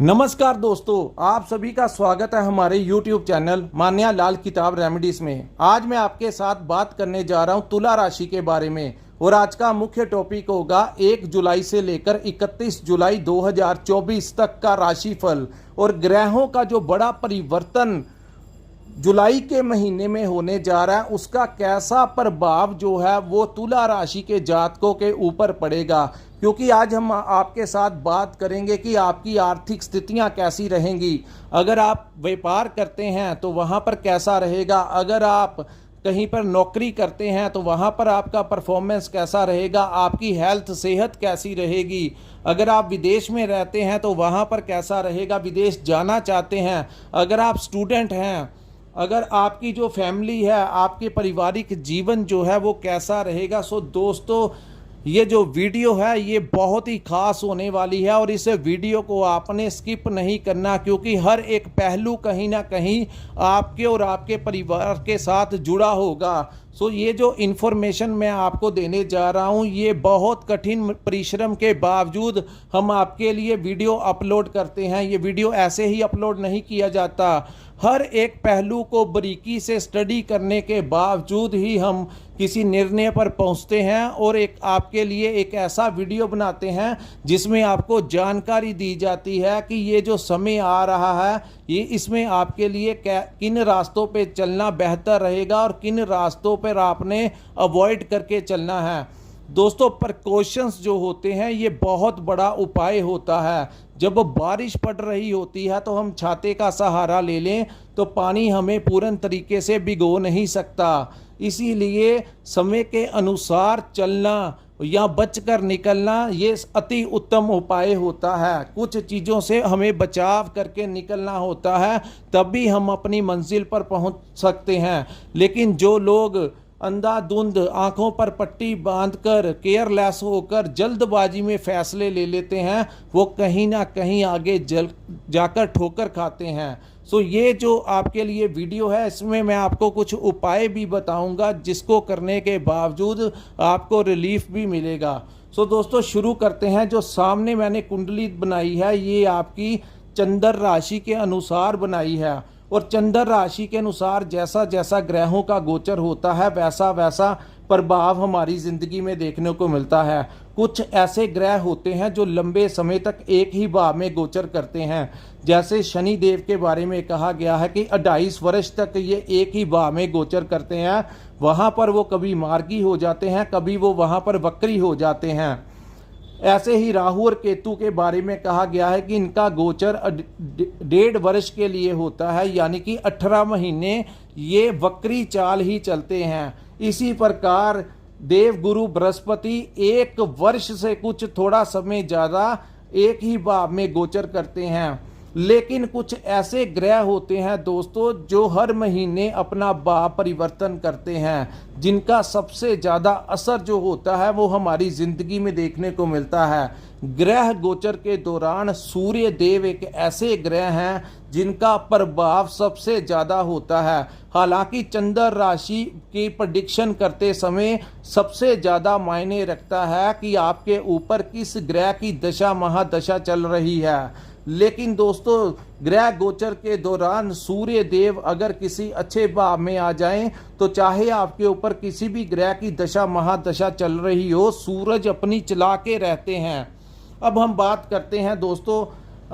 नमस्कार दोस्तों, आप सभी का स्वागत है हमारे YouTube चैनल मान्या लाल किताब रेमेडीज में। आज मैं आपके साथ बात करने जा रहा हूं तुला राशि के बारे में और आज का मुख्य टॉपिक होगा 1 जुलाई से लेकर 31 जुलाई 2024 तक का राशिफल और ग्रहों का जो बड़ा परिवर्तन जुलाई के महीने में होने जा रहा है उसका कैसा प्रभाव जो है वो तुला राशि के जातकों के ऊपर पड़ेगा। क्योंकि आज हम आपके साथ बात करेंगे कि आपकी आर्थिक स्थितियां कैसी रहेंगी। अगर आप व्यापार करते हैं तो वहां पर कैसा रहेगा, अगर आप कहीं पर नौकरी करते हैं तो वहां पर आपका परफॉर्मेंस कैसा रहेगा, आपकी हेल्थ सेहत कैसी रहेगी, अगर आप विदेश में रहते हैं तो वहां पर कैसा रहेगा, विदेश जाना चाहते हैं, अगर आप स्टूडेंट हैं, अगर आपकी जो फैमिली है, आपके पारिवारिक जीवन जो है वो कैसा रहेगा। सो दोस्तों, ये जो वीडियो है ये बहुत ही खास होने वाली है और इस वीडियो को आपने स्किप नहीं करना, क्योंकि हर एक पहलू कहीं ना कहीं आपके और आपके परिवार के साथ जुड़ा होगा। सो ये जो इन्फॉर्मेशन मैं आपको देने जा रहा हूँ ये बहुत कठिन परिश्रम के बावजूद हम आपके लिए वीडियो अपलोड करते हैं। ये वीडियो ऐसे ही अपलोड नहीं किया जाता, हर एक पहलू को बारीकी से स्टडी करने के बावजूद ही हम किसी निर्णय पर पहुंचते हैं और एक आपके लिए एक ऐसा वीडियो बनाते हैं जिसमें आपको जानकारी दी जाती है कि ये जो समय आ रहा है ये इसमें आपके लिए किन रास्तों पे चलना बेहतर रहेगा और किन रास्तों पर आपने अवॉइड करके चलना है। दोस्तों, प्रिकॉशंस जो होते हैं ये बहुत बड़ा उपाय होता है। जब बारिश पड़ रही होती है तो हम छाते का सहारा ले लें तो पानी हमें पूर्ण तरीके से भिगो नहीं सकता। इसीलिए समय के अनुसार चलना या बचकर निकलना ये अति उत्तम उपाय होता है। कुछ चीज़ों से हमें बचाव करके निकलना होता है, तभी हम अपनी मंजिल पर पहुंच सकते हैं। लेकिन जो लोग अंधाधुंध आंखों पर पट्टी बांधकर केयरलेस होकर जल्दबाजी में फैसले ले लेते हैं वो कहीं ना कहीं आगे जाकर ठोकर खाते हैं। सो ये जो आपके लिए वीडियो है इसमें मैं आपको कुछ उपाय भी बताऊंगा जिसको करने के बावजूद आपको रिलीफ भी मिलेगा। सो दोस्तों, शुरू करते हैं। जो सामने मैंने कुंडली बनाई है ये आपकी चंद्र राशि के अनुसार बनाई है और चंद्र राशि के अनुसार जैसा जैसा ग्रहों का गोचर होता है वैसा वैसा प्रभाव हमारी ज़िंदगी में देखने को मिलता है। कुछ ऐसे ग्रह होते हैं जो लंबे समय तक एक ही भाव में गोचर करते हैं। जैसे शनि देव के बारे में कहा गया है कि 28 वर्ष तक ये एक ही भाव में गोचर करते हैं। वहाँ पर वो कभी मार्गी हो जाते हैं, कभी वो वहाँ पर वक्री हो जाते हैं। ऐसे ही राहु और केतु के बारे में कहा गया है कि इनका गोचर 1.5 वर्ष के लिए होता है, यानी कि 18 महीने ये वक्री चाल ही चलते हैं। इसी प्रकार देवगुरु बृहस्पति 1 वर्ष से कुछ थोड़ा समय ज़्यादा एक ही भाव में गोचर करते हैं। लेकिन कुछ ऐसे ग्रह होते हैं दोस्तों जो हर महीने अपना भाव परिवर्तन करते हैं, जिनका सबसे ज़्यादा असर जो होता है वो हमारी ज़िंदगी में देखने को मिलता है। ग्रह गोचर के दौरान सूर्य देव एक ऐसे ग्रह हैं जिनका प्रभाव सबसे ज़्यादा होता है। हालांकि चंद्र राशि की प्रेडिक्शन करते समय सबसे ज़्यादा मायने रखता है कि आपके ऊपर किस ग्रह की दशा महादशा चल रही है। लेकिन दोस्तों, ग्रह गोचर के दौरान सूर्य देव अगर किसी अच्छे भाव में आ जाएं तो चाहे आपके ऊपर किसी भी ग्रह की दशा महादशा चल रही हो, सूरज अपनी चला के रहते हैं। अब हम बात करते हैं दोस्तों,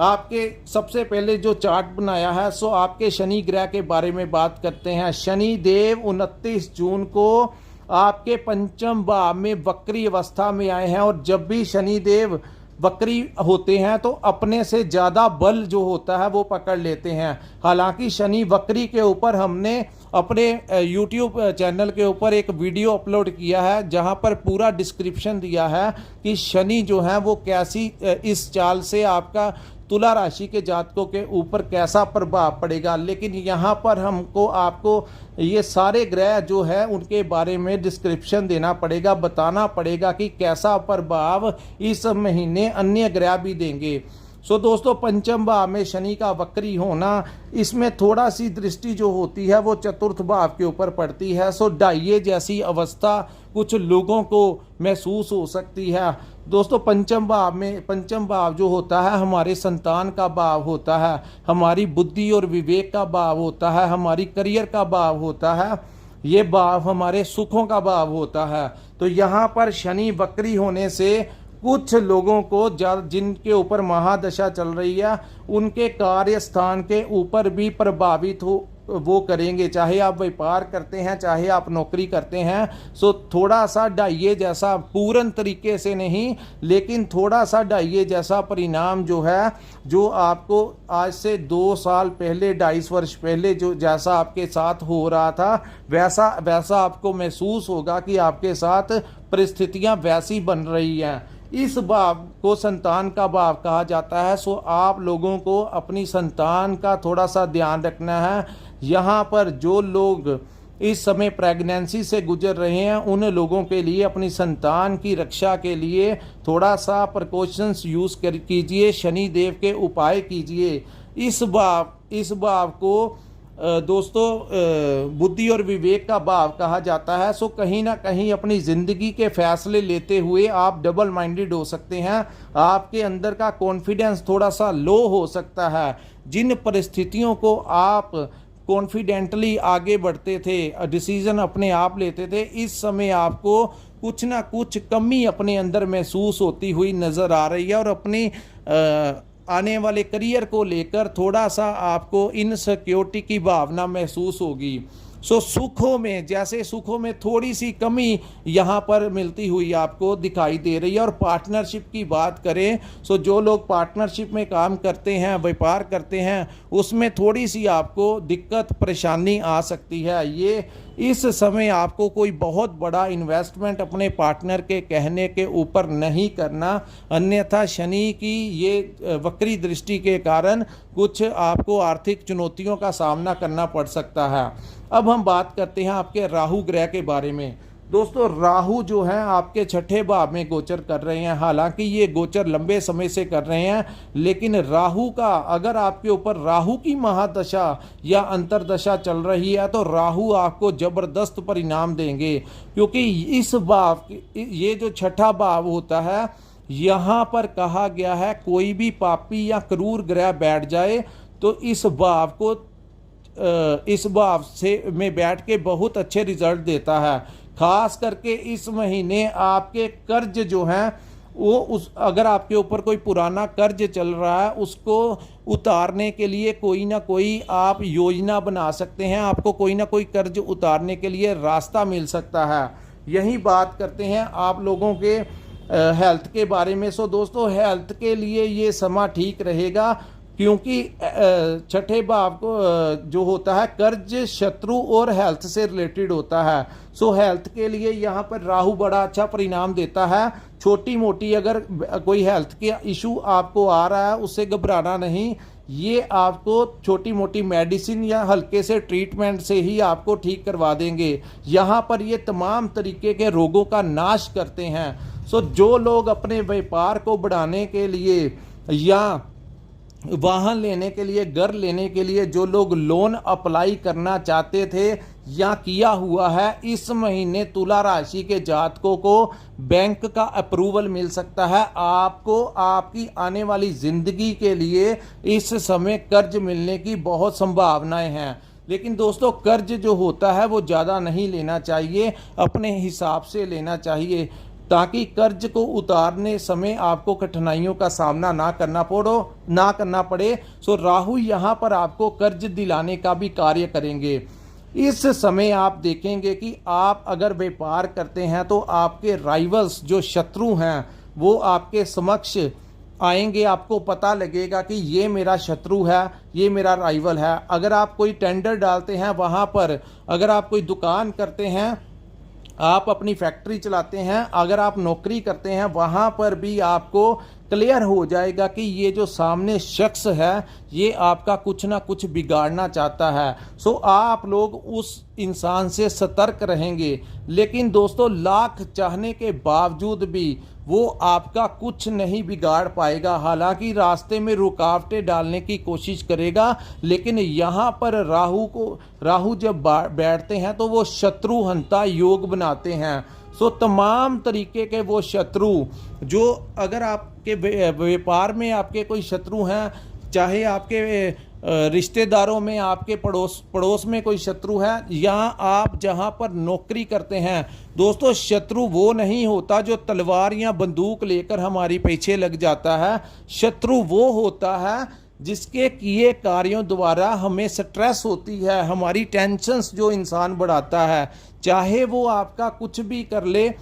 आपके सबसे पहले जो चार्ट बनाया है सो आपके शनि ग्रह के बारे में बात करते हैं। शनि देव 29 जून को आपके पंचम भाव में वक्री अवस्था में आए हैं और जब भी शनि देव वक्री होते हैं तो अपने से ज़्यादा बल जो होता है वो पकड़ लेते हैं। हालांकि शनि वक्री के ऊपर हमने अपने YouTube चैनल के ऊपर एक वीडियो अपलोड किया है जहां पर पूरा डिस्क्रिप्शन दिया है कि शनि जो है वो कैसी इस चाल से आपका तुला राशि के जातकों के ऊपर कैसा प्रभाव पड़ेगा। लेकिन यहाँ पर हमको आपको ये सारे ग्रह जो है उनके बारे में डिस्क्रिप्शन देना पड़ेगा, बताना पड़ेगा कि कैसा प्रभाव इस महीने अन्य ग्रह भी देंगे। सो दोस्तों, पंचम भाव में शनि का वक्री होना, इसमें थोड़ा सी दृष्टि जो होती है वो चतुर्थ भाव के ऊपर पड़ती है। सो डाइये जैसी अवस्था कुछ लोगों को महसूस हो सकती है। दोस्तों पंचम भाव जो होता है हमारे संतान का भाव होता है, हमारी बुद्धि और विवेक का भाव होता है, हमारी करियर का भाव होता है, ये भाव हमारे सुखों का भाव होता है। तो यहाँ पर शनि वक्री होने से कुछ लोगों को जिनके ऊपर महादशा चल रही है उनके कार्य स्थान के ऊपर भी प्रभावित हो वो करेंगे। चाहे आप व्यापार करते हैं, चाहे आप नौकरी करते हैं, सो थोड़ा सा ढाइये जैसा, पूर्ण तरीके से नहीं लेकिन थोड़ा सा ढाइये जैसा परिणाम जो है, जो आपको आज से 2 साल पहले, 2.5 वर्ष पहले जो जैसा आपके साथ हो रहा था वैसा आपको महसूस होगा कि आपके साथ परिस्थितियां वैसी बन रही हैं। इस भाव को संतान का भाव कहा जाता है। सो आप लोगों को अपनी संतान का थोड़ा सा ध्यान रखना है। यहाँ पर जो लोग इस समय प्रेगनेंसी से गुजर रहे हैं उन लोगों के लिए अपनी संतान की रक्षा के लिए थोड़ा सा प्रिकॉशंस यूज़ कीजिए, शनि देव के उपाय कीजिए। इस भाव को दोस्तों बुद्धि और विवेक का भाव कहा जाता है। सो कहीं ना कहीं अपनी ज़िंदगी के फैसले लेते हुए आप डबल माइंडेड हो सकते हैं, आपके अंदर का कॉन्फिडेंस थोड़ा सा लो हो सकता है। जिन परिस्थितियों को आप कॉन्फिडेंटली आगे बढ़ते थे, डिसीजन अपने आप लेते थे, इस समय आपको कुछ ना कुछ कमी अपने अंदर महसूस होती हुई नज़र आ रही है और अपनी आने वाले करियर को लेकर थोड़ा सा आपको इनसिक्योरिटी की भावना महसूस होगी। सो सुखों में थोड़ी सी कमी यहाँ पर मिलती हुई आपको दिखाई दे रही है। और पार्टनरशिप की बात करें, सो जो लोग पार्टनरशिप में काम करते हैं, व्यापार करते हैं, उसमें थोड़ी सी आपको दिक्कत परेशानी आ सकती है। ये इस समय आपको कोई बहुत बड़ा इन्वेस्टमेंट अपने पार्टनर के कहने के ऊपर नहीं करना, अन्यथा शनि की ये वक्री दृष्टि के कारण कुछ आपको आर्थिक चुनौतियों का सामना करना पड़ सकता है। अब हम बात करते हैं आपके राहु ग्रह के बारे में। दोस्तों राहु जो है आपके 6ठे भाव में गोचर कर रहे हैं। हालांकि ये गोचर लंबे समय से कर रहे हैं, लेकिन राहु का अगर आपके ऊपर राहु की महादशा या अंतरदशा चल रही है तो राहु आपको जबरदस्त परिणाम देंगे। क्योंकि इस भाव, ये जो 6ठा भाव होता है, यहाँ पर कहा गया है कोई भी पापी या क्रूर ग्रह बैठ जाए तो इस भाव से में बैठ के बहुत अच्छे रिजल्ट देता है। खास करके इस महीने आपके कर्ज जो हैं वो अगर आपके ऊपर कोई पुराना कर्ज चल रहा है उसको उतारने के लिए कोई ना कोई आप योजना बना सकते हैं। आपको कोई ना कोई कर्ज उतारने के लिए रास्ता मिल सकता है। यही बात करते हैं आप लोगों के हेल्थ के बारे में। सो दोस्तों हेल्थ के लिए ये समय ठीक रहेगा, क्योंकि 6ठे भाव को जो होता है कर्ज, शत्रु और हेल्थ से रिलेटेड होता है। सो हेल्थ के लिए यहाँ पर राहु बड़ा अच्छा परिणाम देता है। छोटी मोटी अगर कोई हेल्थ के इशू आपको आ रहा है उससे घबराना नहीं, ये आपको छोटी मोटी मेडिसिन या हल्के से ट्रीटमेंट से ही आपको ठीक करवा देंगे। यहाँ पर ये तमाम तरीके के रोगों का नाश करते हैं। सो जो लोग अपने व्यापार को बढ़ाने के लिए या वाहन लेने के लिए, घर लेने के लिए जो लोग लोन अप्लाई करना चाहते थे या किया हुआ है, इस महीने तुला राशि के जातकों को बैंक का अप्रूवल मिल सकता है। आपको आपकी आने वाली जिंदगी के लिए इस समय कर्ज मिलने की बहुत संभावनाएं हैं। लेकिन दोस्तों कर्ज जो होता है वो ज़्यादा नहीं लेना चाहिए, अपने हिसाब से लेना चाहिए ताकि कर्ज को उतारने समय आपको कठिनाइयों का सामना ना करना पड़े। सो राहु यहाँ पर आपको कर्ज दिलाने का भी कार्य करेंगे। इस समय आप देखेंगे कि आप अगर व्यापार करते हैं तो आपके राइवल्स जो शत्रु हैं वो आपके समक्ष आएंगे। आपको पता लगेगा कि ये मेरा शत्रु है, ये मेरा राइवल है। अगर आप कोई टेंडर डालते हैं वहाँ पर, अगर आप कोई दुकान करते हैं, आप अपनी फैक्ट्री चलाते हैं, अगर आप नौकरी करते हैं, वहाँ पर भी आपको क्लियर हो जाएगा कि ये जो सामने शख्स है ये आपका कुछ ना कुछ बिगाड़ना चाहता है। सो आप लोग उस इंसान से सतर्क रहेंगे। लेकिन दोस्तों लाख चाहने के बावजूद भी वो आपका कुछ नहीं बिगाड़ पाएगा। हालांकि रास्ते में रुकावटें डालने की कोशिश करेगा, लेकिन यहाँ पर राहु जब बैठते हैं तो वो शत्रुहंता योग बनाते हैं। सो तमाम तरीके के वो शत्रु जो, अगर आपके व्यापार में आपके कोई शत्रु हैं, चाहे आपके रिश्तेदारों में, आपके पड़ोस में कोई शत्रु है, या आप जहां पर नौकरी करते हैं, दोस्तों शत्रु वो नहीं होता जो तलवार या बंदूक लेकर हमारी पीछे लग जाता है। शत्रु वो होता है जिसके किए कार्यों द्वारा हमें स्ट्रेस होती है, हमारी टेंशन्स जो इंसान बढ़ाता है। चाहे वो आपका कुछ भी कर ले,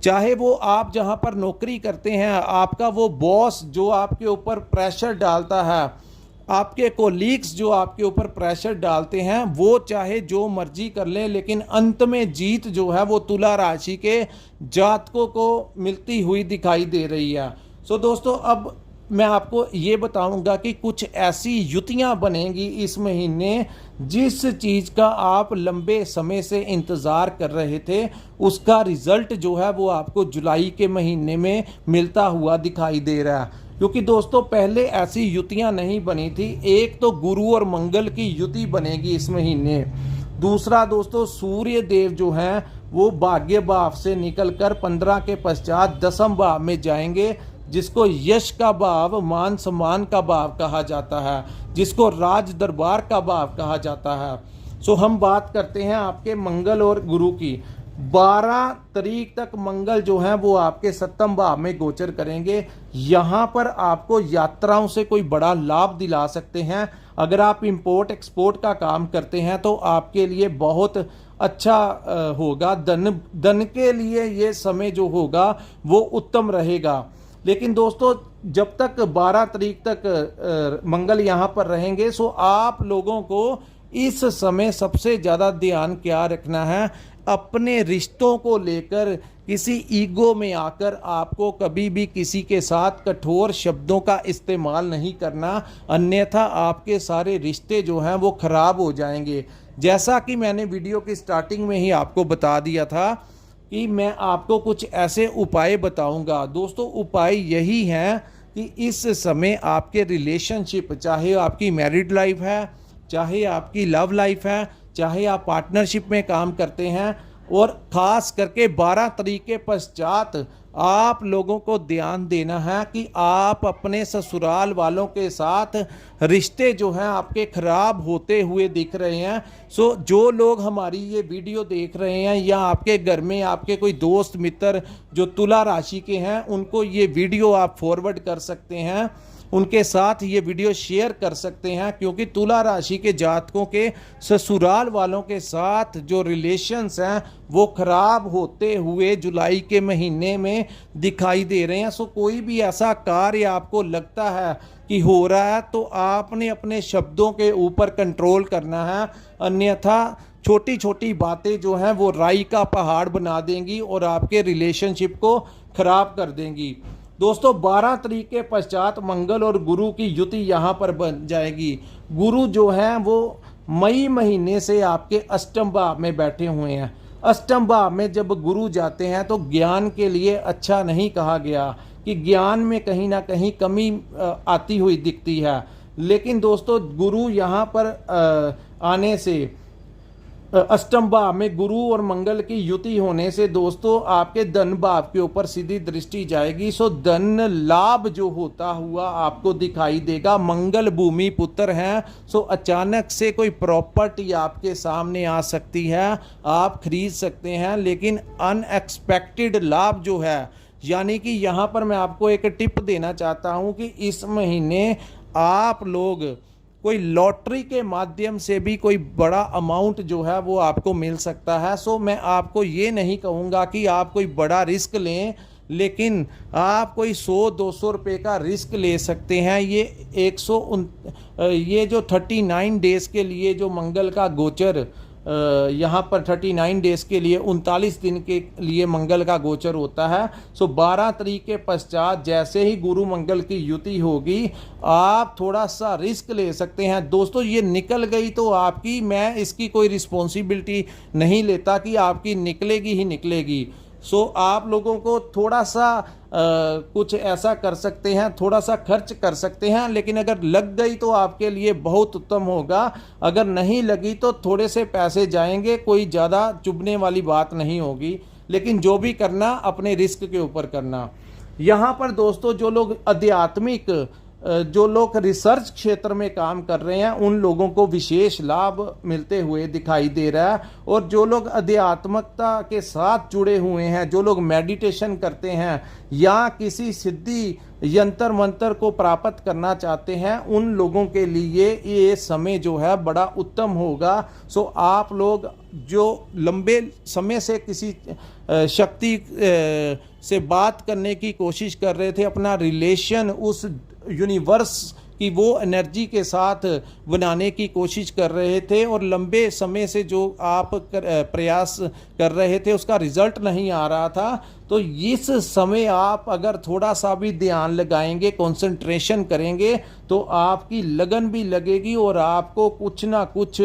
चाहे वो आप जहां पर नौकरी करते हैं, आपका वो बॉस जो आपके ऊपर प्रेशर डालता है, आपके कोलीग्स जो आपके ऊपर प्रेशर डालते हैं, वो चाहे जो मर्जी कर लें, लेकिन अंत में जीत जो है वो तुला राशि के जातकों को मिलती हुई दिखाई दे रही है। सो दोस्तों, अब मैं आपको ये बताऊंगा कि कुछ ऐसी युतियां बनेंगी इस महीने, जिस चीज़ का आप लंबे समय से इंतज़ार कर रहे थे, उसका रिजल्ट जो है वो आपको जुलाई के महीने में मिलता हुआ दिखाई दे रहा है। क्योंकि दोस्तों पहले ऐसी युतियां नहीं बनी थी। एक तो गुरु और मंगल की युति बनेगी इस महीने। दूसरा दोस्तों, सूर्य देव जो हैं वो भाग्य भाव से निकलकर 15 के पश्चात 10वें भाव में जाएंगे, जिसको यश का भाव, मान सम्मान का भाव कहा जाता है, जिसको राज दरबार का भाव कहा जाता है। सो हम बात करते हैं आपके मंगल और गुरु की। 12 तारीख तक मंगल जो है वो आपके 7वें भाव में गोचर करेंगे। यहाँ पर आपको यात्राओं से कोई बड़ा लाभ दिला सकते हैं। अगर आप इंपोर्ट एक्सपोर्ट का काम करते हैं तो आपके लिए बहुत अच्छा होगा। धन के लिए ये समय जो होगा वो उत्तम रहेगा। लेकिन दोस्तों जब तक 12 तारीख तक मंगल यहाँ पर रहेंगे, सो आप लोगों को इस समय सबसे ज़्यादा ध्यान क्या रखना है, अपने रिश्तों को लेकर किसी ईगो में आकर आपको कभी भी किसी के साथ कठोर शब्दों का इस्तेमाल नहीं करना, अन्यथा आपके सारे रिश्ते जो हैं वो खराब हो जाएंगे। जैसा कि मैंने वीडियो की स्टार्टिंग में ही आपको बता दिया था कि मैं आपको कुछ ऐसे उपाय बताऊंगा। दोस्तों उपाय यही हैं कि इस समय आपके रिलेशनशिप, चाहे आपकी मैरिड लाइफ है, चाहे आपकी लव लाइफ है, चाहे आप पार्टनरशिप में काम करते हैं, और ख़ास करके 12 तारीख के पश्चात आप लोगों को ध्यान देना है कि आप अपने ससुराल वालों के साथ रिश्ते जो हैं आपके ख़राब होते हुए दिख रहे हैं। सो जो लोग हमारी ये वीडियो देख रहे हैं, या आपके घर में आपके कोई दोस्त मित्र जो तुला राशि के हैं, उनको ये वीडियो आप फॉरवर्ड कर सकते हैं, उनके साथ ये वीडियो शेयर कर सकते हैं। क्योंकि तुला राशि के जातकों के ससुराल वालों के साथ जो रिलेशंस हैं वो खराब होते हुए जुलाई के महीने में दिखाई दे रहे हैं। सो कोई भी ऐसा कार्य आपको लगता है कि हो रहा है, तो आपने अपने शब्दों के ऊपर कंट्रोल करना है, अन्यथा छोटी छोटी बातें जो हैं वो राई का पहाड़ बना देंगी और आपके रिलेशनशिप को खराब कर देंगी। दोस्तों 12 तारीख के पश्चात मंगल और गुरु की युति यहाँ पर बन जाएगी। गुरु जो हैं वो मई महीने से आपके 8वें भाव में बैठे हुए हैं। 8वें भाव में जब गुरु जाते हैं तो ज्ञान के लिए अच्छा नहीं कहा गया, कि ज्ञान में कहीं ना कहीं कमी आती हुई दिखती है। लेकिन दोस्तों गुरु यहाँ पर आने से, 8वें भाव में गुरु और मंगल की युति होने से दोस्तों आपके धन भाव के ऊपर सीधी दृष्टि जाएगी। सो धन लाभ जो होता हुआ आपको दिखाई देगा। मंगल भूमि पुत्र हैं, सो अचानक से कोई प्रॉपर्टी आपके सामने आ सकती है, आप खरीद सकते हैं। लेकिन अनएक्सपेक्टेड लाभ जो है, यानी कि यहाँ पर मैं आपको एक टिप देना चाहता हूँ कि इस महीने आप लोग कोई लॉटरी के माध्यम से भी कोई बड़ा अमाउंट जो है वो आपको मिल सकता है। सो मैं आपको ये नहीं कहूँगा कि आप कोई बड़ा रिस्क लें, लेकिन आप कोई 100-200 रुपये का रिस्क ले सकते हैं। ये जो 39 डेज़ के लिए जो मंगल का गोचर यहाँ पर 39 डेज़ के लिए 39 दिन के लिए मंगल का गोचर होता है। सो 12 तारीख के पश्चात जैसे ही गुरु मंगल की युति होगी, आप थोड़ा सा रिस्क ले सकते हैं। दोस्तों ये निकल गई तो आपकी, मैं इसकी कोई रिस्पॉन्सिबिलिटी नहीं लेता कि आपकी निकलेगी ही निकलेगी। सो आप लोगों को थोड़ा सा कुछ ऐसा कर सकते हैं, थोड़ा सा खर्च कर सकते हैं, लेकिन अगर लग गई तो आपके लिए बहुत उत्तम होगा। अगर नहीं लगी तो थोड़े से पैसे जाएंगे, कोई ज़्यादा चुभने वाली बात नहीं होगी। लेकिन जो भी करना अपने रिस्क के ऊपर करना। यहाँ पर दोस्तों जो लोग आध्यात्मिक, जो लोग रिसर्च क्षेत्र में काम कर रहे हैं, उन लोगों को विशेष लाभ मिलते हुए दिखाई दे रहा है। और जो लोग आध्यात्मिकता के साथ जुड़े हुए हैं, जो लोग मेडिटेशन करते हैं या किसी सिद्धि यंत्र मंत्र को प्राप्त करना चाहते हैं, उन लोगों के लिए ये समय जो है बड़ा उत्तम होगा। सो आप लोग जो लंबे समय से किसी शक्ति से बात करने की कोशिश कर रहे थे, अपना रिलेशन उस यूनिवर्स कि वो एनर्जी के साथ बनाने की कोशिश कर रहे थे, और लंबे समय से जो आप प्रयास कर रहे थे उसका रिजल्ट नहीं आ रहा था, तो इस समय आप अगर थोड़ा सा भी ध्यान लगाएंगे, कंसंट्रेशन करेंगे, तो आपकी लगन भी लगेगी और आपको कुछ ना कुछ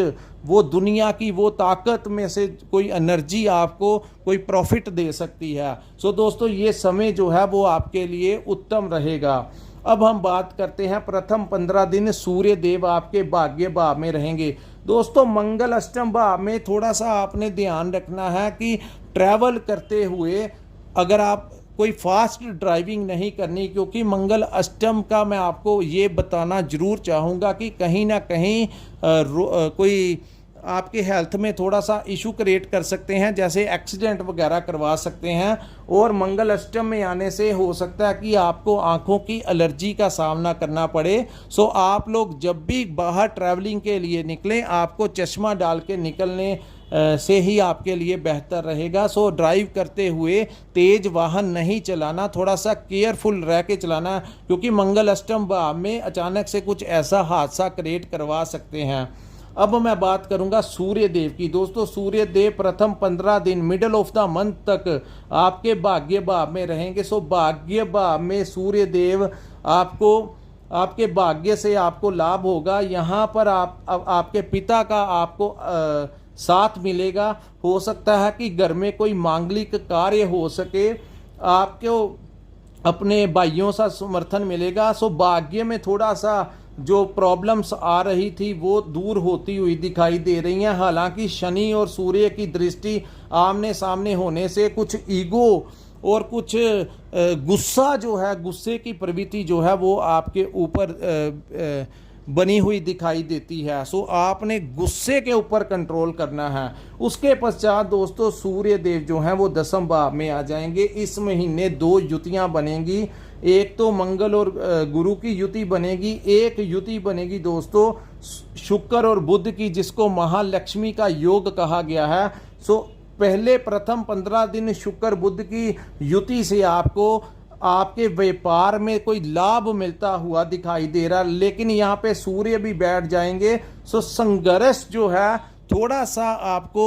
वो दुनिया की वो ताकत में से कोई एनर्जी आपको कोई प्रॉफिट दे सकती है। सो दोस्तों ये समय जो है वो आपके लिए उत्तम रहेगा। अब हम बात करते हैं प्रथम 15 दिन सूर्य देव आपके भाग्य भाव में रहेंगे। दोस्तों मंगल अष्टम भाव में थोड़ा सा आपने ध्यान रखना है कि ट्रैवल करते हुए अगर आप कोई फास्ट ड्राइविंग नहीं करनी, क्योंकि मंगल अष्टम का मैं आपको ये बताना जरूर चाहूँगा कि कहीं ना कहीं कोई आपके हेल्थ में थोड़ा सा इशू क्रिएट कर सकते हैं, जैसे एक्सीडेंट वगैरह करवा सकते हैं। और मंगल अष्टम में आने से हो सकता है कि आपको आंखों की एलर्जी का सामना करना पड़े। सो आप लोग जब भी बाहर ट्रैवलिंग के लिए निकलें, आपको चश्मा डाल के निकलने से ही आपके लिए बेहतर रहेगा। सो ड्राइव करते हुए तेज वाहन नहीं चलाना, थोड़ा सा केयरफुल रह के चलाना, क्योंकि मंगल अष्टम भाव में अचानक से कुछ ऐसा हादसा क्रिएट करवा सकते हैं। अब मैं बात करूंगा सूर्य देव की। दोस्तों सूर्य देव प्रथम 15 दिन मिडल ऑफ द मंथ तक आपके भाग्य भाव में रहेंगे। सो भाग्य भाव में सूर्य देव आपको आपके भाग्य से आपको लाभ होगा। यहाँ पर आपके पिता का आपको साथ मिलेगा। हो सकता है कि घर में कोई मांगलिक कार्य हो सके, आपको अपने भाइयों से समर्थन मिलेगा। सो भाग्य में थोड़ा सा जो प्रॉब्लम्स आ रही थी वो दूर होती हुई दिखाई दे रही हैं। हालांकि शनि और सूर्य की दृष्टि आमने सामने होने से कुछ ईगो और कुछ गुस्सा जो है, गुस्से की प्रवृत्ति जो है वो आपके ऊपर बनी हुई दिखाई देती है। सो आपने गुस्से के ऊपर कंट्रोल करना है। उसके पश्चात दोस्तों सूर्य देव जो हैं वो दसम भाव में आ जाएंगे। इस महीने 2 युतियां बनेंगी। एक तो मंगल और गुरु की युति बनेगी, एक युति बनेगी दोस्तों शुक्र और बुध की, जिसको महालक्ष्मी का योग कहा गया है। सो पहले प्रथम 15 दिन शुक्र बुध की युति से आपको आपके व्यापार में कोई लाभ मिलता हुआ दिखाई दे रहा, लेकिन यहाँ पे सूर्य भी बैठ जाएंगे। सो संघर्ष जो है थोड़ा सा आपको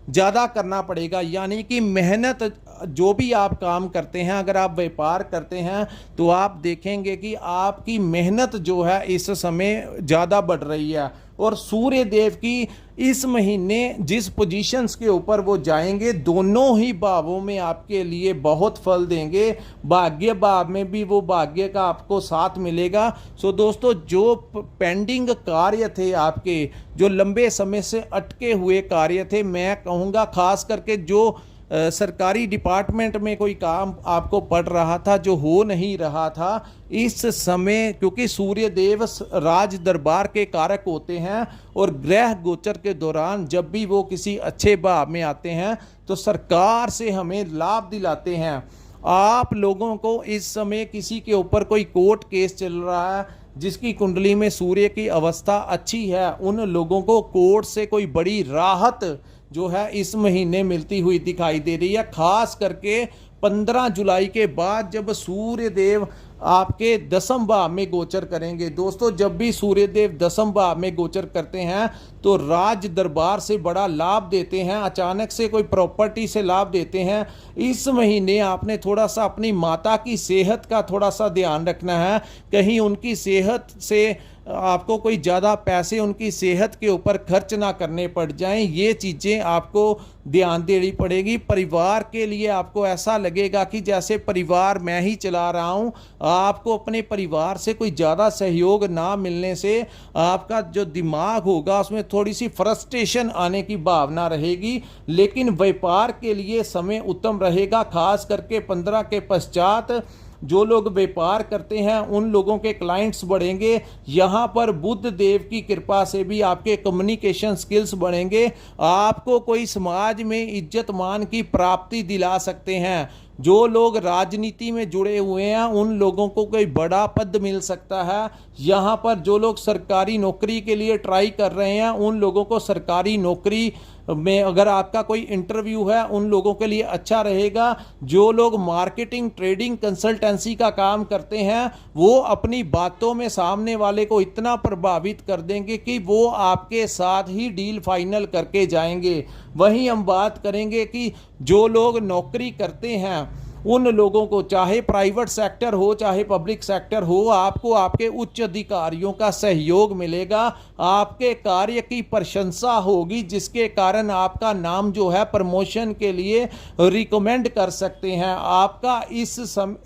ज़्यादा करना पड़ेगा, यानी कि मेहनत जो भी आप काम करते हैं, अगर आप व्यापार करते हैं तो आप देखेंगे कि आपकी मेहनत जो है इस समय ज़्यादा बढ़ रही है। और सूर्य देव की इस महीने जिस पोजीशंस के ऊपर वो जाएंगे, दोनों ही भावों में आपके लिए बहुत फल देंगे। भाग्य भाव में भी वो भाग्य का आपको साथ मिलेगा। सो दोस्तों जो पेंडिंग कार्य थे आपके, जो लंबे समय से अटके हुए कार्य थे, मैं कहूँगा खास करके जो सरकारी डिपार्टमेंट में कोई काम आपको पड़ रहा था जो हो नहीं रहा था, इस समय क्योंकि सूर्य देव राज दरबार के कारक होते हैं और ग्रह गोचर के दौरान जब भी वो किसी अच्छे भाव में आते हैं तो सरकार से हमें लाभ दिलाते हैं। आप लोगों को इस समय किसी के ऊपर कोई कोर्ट केस चल रहा है, जिसकी कुंडली में सूर्य की अवस्था अच्छी है, उन लोगों को कोर्ट से कोई बड़ी राहत जो है इस महीने मिलती हुई दिखाई दे रही है। खास करके 15 जुलाई के बाद जब सूर्य देव आपके दसम भाव में गोचर करेंगे। दोस्तों जब भी सूर्य देव दसम भाव में गोचर करते हैं तो राज दरबार से बड़ा लाभ देते हैं, अचानक से कोई प्रॉपर्टी से लाभ देते हैं। इस महीने आपने थोड़ा सा अपनी माता की सेहत का थोड़ा सा ध्यान रखना है, कहीं उनकी सेहत से आपको कोई ज़्यादा पैसे उनकी सेहत के ऊपर खर्च ना करने पड़ जाएं, ये चीज़ें आपको ध्यान देनी पड़ेगी। परिवार के लिए आपको ऐसा लगेगा कि जैसे परिवार मैं ही चला रहा हूं। आपको अपने परिवार से कोई ज़्यादा सहयोग ना मिलने से आपका जो दिमाग होगा उसमें थोड़ी सी फ्रस्ट्रेशन आने की भावना रहेगी। लेकिन व्यापार के लिए समय उत्तम रहेगा, खास करके 15 के पश्चात जो लोग व्यापार करते हैं उन लोगों के क्लाइंट्स बढ़ेंगे। यहाँ पर बुद्ध देव की कृपा से भी आपके कम्युनिकेशन स्किल्स बढ़ेंगे। आपको कोई समाज में इज्जत मान की प्राप्ति दिला सकते हैं। जो लोग राजनीति में जुड़े हुए हैं उन लोगों को कोई बड़ा पद मिल सकता है। यहाँ पर जो लोग सरकारी नौकरी के लिए ट्राई कर रहे हैं उन लोगों को सरकारी नौकरी में अगर आपका कोई इंटरव्यू है उन लोगों के लिए अच्छा रहेगा। जो लोग मार्केटिंग, ट्रेडिंग, कंसल्टेंसी का काम करते हैं वो अपनी बातों में सामने वाले को इतना प्रभावित कर देंगे कि वो आपके साथ ही डील फाइनल करके जाएंगे। वहीं हम बात करेंगे कि जो लोग नौकरी करते हैं उन लोगों को, चाहे प्राइवेट सेक्टर हो चाहे पब्लिक सेक्टर हो, आपको आपके उच्च अधिकारियों का सहयोग मिलेगा। आपके कार्य की प्रशंसा होगी जिसके कारण आपका नाम जो है प्रमोशन के लिए रिकमेंड कर सकते हैं। आपका इस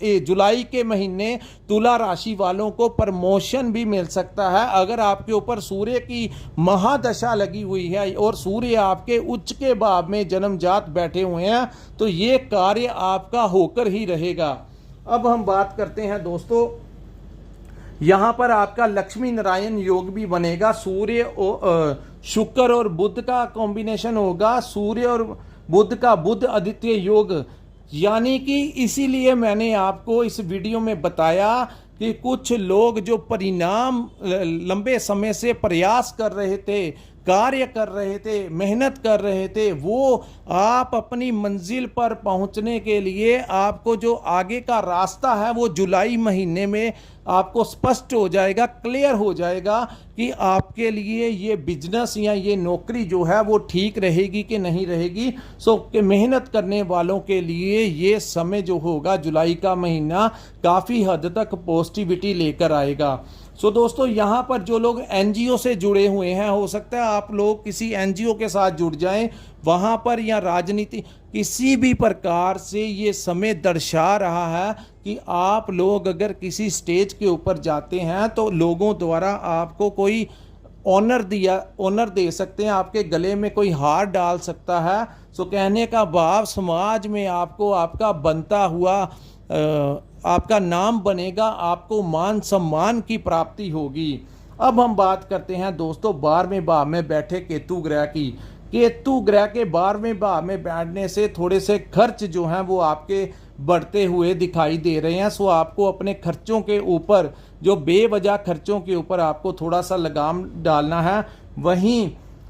जुलाई के महीने तुला राशि वालों को प्रमोशन भी मिल सकता है। अगर आपके ऊपर सूर्य की महादशा लगी हुई है और सूर्य आपके उच्च के भाव में जन्मजात बैठे हुए हैं तो ये कार्य आपका होकर ही रहेगा। अब हम बात करते हैं दोस्तों, यहां पर आपका लक्ष्मी नारायण योग भी बनेगा। शुक्र और बुध का कॉम्बिनेशन होगा, सूर्य और बुध का बुध आदित्य योग। यानी कि इसीलिए मैंने आपको इस वीडियो में बताया कि कुछ लोग जो परिणाम लंबे समय से प्रयास कर रहे थे, कार्य कर रहे थे, मेहनत कर रहे थे, वो आप अपनी मंजिल पर पहुंचने के लिए आपको जो आगे का रास्ता है वो जुलाई महीने में आपको स्पष्ट हो जाएगा, क्लियर हो जाएगा कि आपके लिए ये बिजनेस या ये नौकरी जो है वो ठीक रहेगी कि नहीं रहेगी। कि मेहनत करने वालों के लिए ये समय जो होगा जुलाई का महीना काफ़ी हद तक पॉजिटिविटी लेकर आएगा। दोस्तों, यहाँ पर जो लोग एनजीओ से जुड़े हुए हैं, हो सकता है आप लोग किसी एनजीओ के साथ जुड़ जाएं, वहाँ पर या राजनीति किसी भी प्रकार से ये समय दर्शा रहा है कि आप लोग अगर किसी स्टेज के ऊपर जाते हैं तो लोगों द्वारा आपको कोई ऑनर दे सकते हैं, आपके गले में कोई हार डाल सकता है। कहने का भाव, समाज में आपको आपका बनता हुआ आपका नाम बनेगा, आपको मान सम्मान की प्राप्ति होगी। अब हम बात करते हैं दोस्तों 12वें भाव में बैठे केतु ग्रह की। केतु ग्रह के 12वें भाव में बैठने से थोड़े से खर्च जो हैं वो आपके बढ़ते हुए दिखाई दे रहे हैं। आपको अपने खर्चों के ऊपर, जो बेवजह खर्चों के ऊपर आपको थोड़ा सा लगाम डालना है। वहीं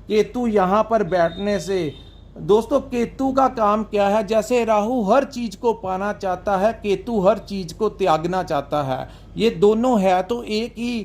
केतु यहाँ पर बैठने से दोस्तों, केतु का काम क्या है, जैसे राहु हर चीज को पाना चाहता है, केतु हर चीज को त्यागना चाहता है। ये दोनों है तो एक ही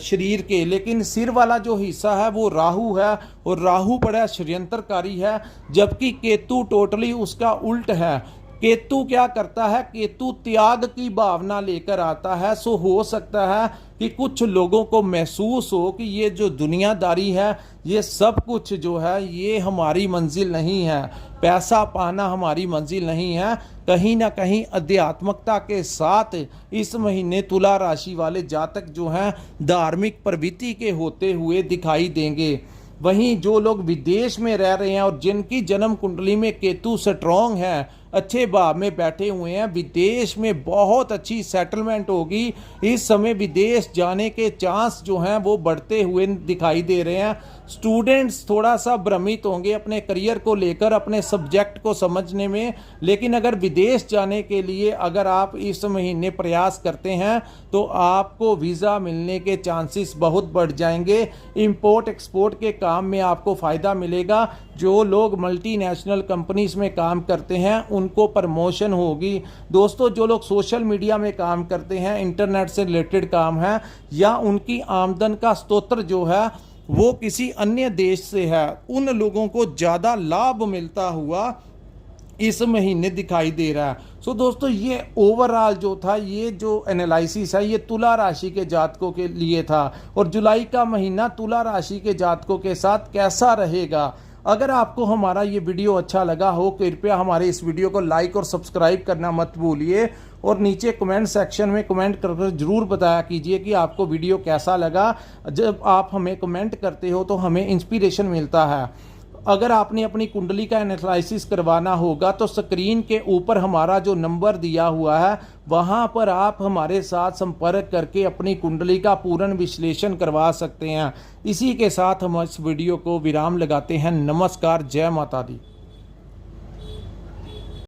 शरीर के, लेकिन सिर वाला जो हिस्सा है वो राहु है और राहु बड़ा षड्यंत्रकारी है, जबकि केतु टोटली उसका उल्ट है। केतु क्या करता है, केतु त्याग की भावना लेकर आता है। हो सकता है कि कुछ लोगों को महसूस हो कि ये जो दुनियादारी है, ये सब कुछ जो है ये हमारी मंजिल नहीं है, पैसा पाना हमारी मंजिल नहीं है। कहीं ना कहीं अध्यात्मकता के साथ इस महीने तुला राशि वाले जातक जो हैं धार्मिक प्रवृत्ति के होते हुए दिखाई देंगे। वहीं जो लोग विदेश में रह रहे हैं और जिनकी जन्म कुंडली में केतु स्ट्रॉन्ग है, अच्छे भाव में बैठे हुए हैं, विदेश में बहुत अच्छी सेटलमेंट होगी। इस समय विदेश जाने के चांस जो हैं वो बढ़ते हुए दिखाई दे रहे हैं। स्टूडेंट्स थोड़ा सा भ्रमित होंगे अपने करियर को लेकर, अपने सब्जेक्ट को समझने में, लेकिन अगर विदेश जाने के लिए अगर आप इस महीने प्रयास करते हैं तो आपको वीज़ा मिलने के चांसेस बहुत बढ़ जाएंगे। इंपोर्ट एक्सपोर्ट के काम में आपको फ़ायदा मिलेगा। जो लोग मल्टीनेशनल कंपनीज में काम करते हैं उनको प्रमोशन होगी। दोस्तों, जो लोग सोशल मीडिया में काम करते हैं, इंटरनेट से रिलेटेड काम है, या उनकी आमदन का स्रोत जो है वो किसी अन्य देश से है, उन लोगों को ज़्यादा लाभ मिलता हुआ इस महीने दिखाई दे रहा है। सो दोस्तों, ये ओवरऑल जो था, ये जो एनालिसिस है, ये तुला राशि के जातकों के लिए था। और जुलाई का महीना तुला राशि के जातकों के साथ कैसा रहेगा। अगर आपको हमारा ये वीडियो अच्छा लगा हो, कृपया हमारे इस वीडियो को लाइक और सब्सक्राइब करना मत भूलिए। और नीचे कमेंट सेक्शन में कमेंट कर जरूर बताया कीजिए कि आपको वीडियो कैसा लगा। जब आप हमें कमेंट करते हो तो हमें इंस्पिरेशन मिलता है। अगर आपने अपनी कुंडली का एनालिसिस करवाना होगा तो स्क्रीन के ऊपर हमारा जो नंबर दिया हुआ है, वहां पर आप हमारे साथ संपर्क करके अपनी कुंडली का पूर्ण विश्लेषण करवा सकते हैं। इसी के साथ हम इस वीडियो को विराम लगाते हैं। नमस्कार, जय माता दी।